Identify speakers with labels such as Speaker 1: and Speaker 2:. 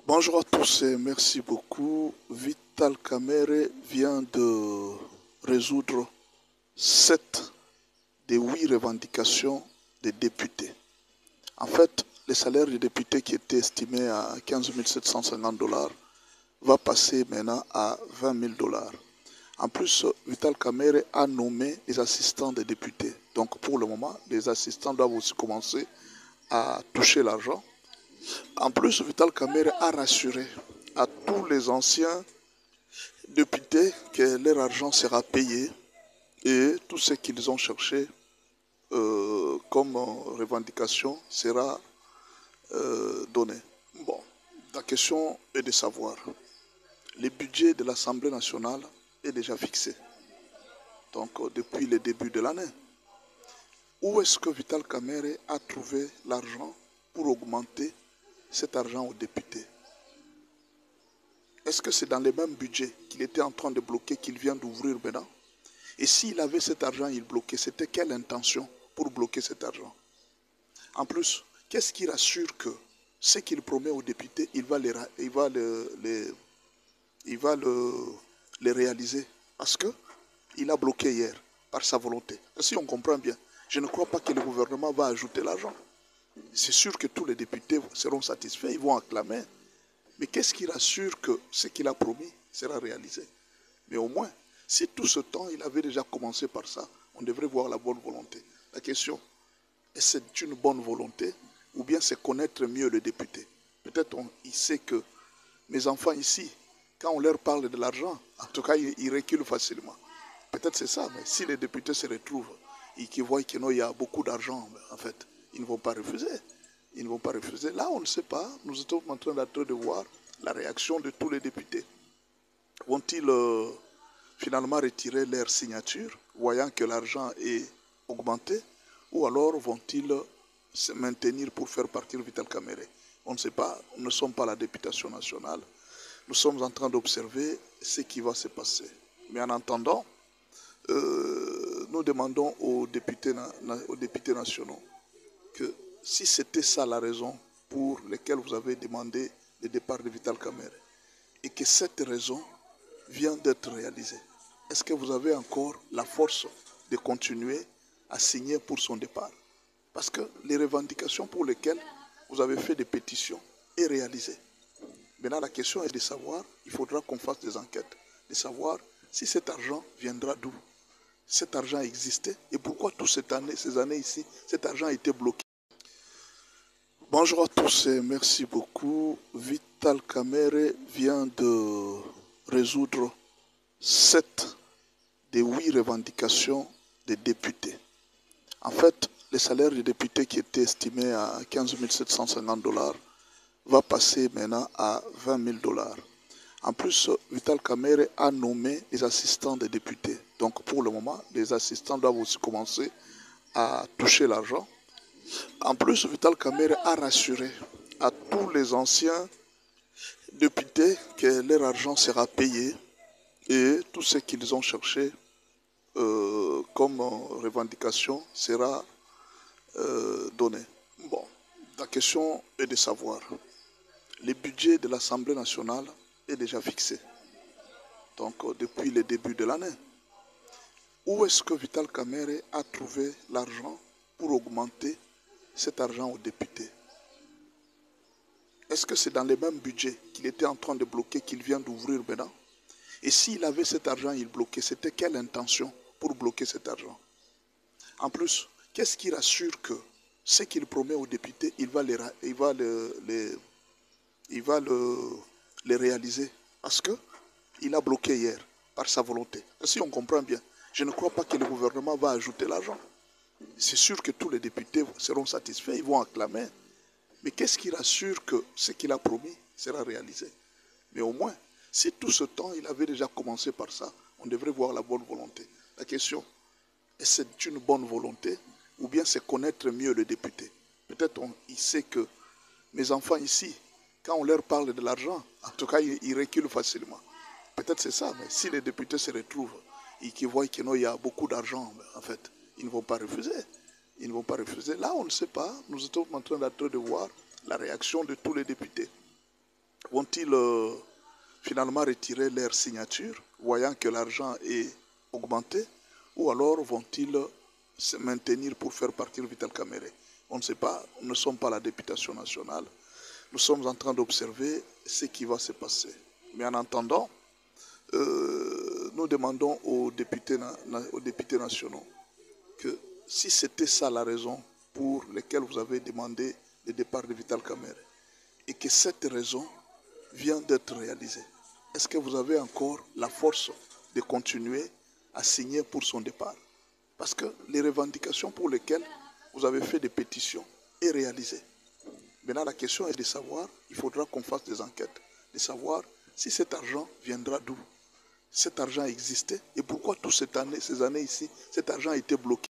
Speaker 1: Bonjour à tous et merci beaucoup. Vital Kamerhe vient de résoudre 7 des 8 revendications des députés. En fait, le salaire des députés qui était estimé à 15 750 $ va passer maintenant à 20 000 $. En plus, Vital Kamerhe a nommé les assistants des députés. Donc pour le moment, les assistants doivent aussi commencer à toucher l'argent. En plus, Vital Kamerhe a rassuré à tous les anciens députés que leur argent sera payé et tout ce qu'ils ont cherché comme revendication sera donné. Bon, la question est de savoir. Le budget de l'Assemblée nationale est déjà fixé. Donc, depuis le début de l'année. Où est-ce que Vital Kamerhe a trouvé l'argent pour augmenter cet argent aux députés? Est-ce que c'est dans le même budget qu'il était en train de bloquer qu'il vient d'ouvrir maintenant? Et s'il avait cet argent, il bloquait. C'était quelle intention pour bloquer cet argent? En plus, qu'est-ce qui rassure que ce qu'il promet aux députés, il va les réaliser? Parce qu'il a bloqué hier par sa volonté. Si on comprend bien, je ne crois pas que le gouvernement va ajouter l'argent. C'est sûr que tous les députés seront satisfaits, ils vont acclamer. Mais qu'est-ce qui rassure que ce qu'il a promis sera réalisé? Mais au moins, si tout ce temps, il avait déjà commencé par ça, on devrait voir la bonne volonté. La question, est-ce que c'est une bonne volonté ou bien c'est connaître mieux le député? Peut-être il sait que mes enfants ici, quand on leur parle de l'argent, en tout cas, ils reculent facilement. Peut-être c'est ça, mais si les députés se retrouvent et qu'ils voient qu'il y a beaucoup d'argent, en fait, ils ne vont pas refuser. Ils ne vont pas refuser. Là, on ne sait pas. Nous sommes en train de voir la réaction de tous les députés. Vont-ils finalement retirer leur signature, voyant que l'argent est augmenté, ou alors vont-ils se maintenir pour faire partir Vital Kamerhe? On ne sait pas. Nous ne sommes pas la députation nationale. Nous sommes en train d'observer ce qui va se passer. Mais en attendant, nous demandons aux députés nationaux que si c'était ça la raison pour laquelle vous avez demandé le départ de Vital Kamerhe et que cette raison vient d'être réalisée, est-ce que vous avez encore la force de continuer à signer pour son départ? Parce que les revendications pour lesquelles vous avez fait des pétitions est réalisée. Maintenant, la question est de savoir, il faudra qu'on fasse des enquêtes, de savoir si cet argent viendra d'où. Cet argent existait et pourquoi toutes ces années ici, cet argent a été bloqué. Bonjour à tous et merci beaucoup. Vital Kamerhe vient de résoudre 7 des 8 revendications des députés. En fait, le salaire des députés qui était estimé à 15 750 $ va passer maintenant à 20 000 $. En plus, Vital Kamerhe a nommé les assistants des députés. Donc pour le moment, les assistants doivent aussi commencer à toucher l'argent. En plus, Vital Kamerhe a rassuré à tous les anciens députés que leur argent sera payé et tout ce qu'ils ont cherché comme revendication sera donné. Bon, la question est de savoir. Le budget de l'Assemblée nationale est déjà fixé. Donc, depuis le début de l'année. Où est-ce que Vital Kamerhe a trouvé l'argent pour augmenter cet argent aux députés? Est-ce que c'est dans le même budget qu'il était en train de bloquer qu'il vient d'ouvrir maintenant? Et s'il avait cet argent, il bloquait. C'était quelle intention pour bloquer cet argent? En plus, qu'est-ce qui rassure que ce qu'il promet aux députés, il va les réaliser? Parce qu'il a bloqué hier par sa volonté. Si on comprend bien, je ne crois pas que le gouvernement va ajouter l'argent. C'est sûr que tous les députés seront satisfaits, ils vont acclamer. Mais qu'est-ce qui rassure que ce qu'il a promis sera réalisé? Mais au moins, si tout ce temps, il avait déjà commencé par ça, on devrait voir la bonne volonté. La question, est-ce que c'est une bonne volonté ou bien c'est connaître mieux le député? Peut-être il sait que mes enfants ici, quand on leur parle de l'argent, en tout cas, ils reculent facilement. Peut-être c'est ça, mais si les députés se retrouvent et qu'ils voient qu'il y a beaucoup d'argent, en fait, ils ne vont pas refuser. Ils ne vont pas refuser. Là, on ne sait pas. Nous sommes en train de voir la réaction de tous les députés. vont-ils finalement retirer leur signature, voyant que l'argent est augmenté, ou alors vont-ils se maintenir pour faire partir Vital Kamerhe? On ne sait pas, nous ne sommes pas la députation nationale, nous sommes en train d'observer ce qui va se passer. Mais en attendant, nous demandons aux députés nationaux que si c'était ça la raison pour laquelle vous avez demandé le départ de Vital Kamerhe, et que cette raison vient d'être réalisée, est-ce que vous avez encore la force de continuer à signer pour son départ? Parce que les revendications pour lesquelles vous avez fait des pétitions est réalisée. Maintenant, la question est de savoir, il faudra qu'on fasse des enquêtes, de savoir si cet argent viendra d'où. Cet argent existait et pourquoi toutes ces années ici, cet argent a été bloqué.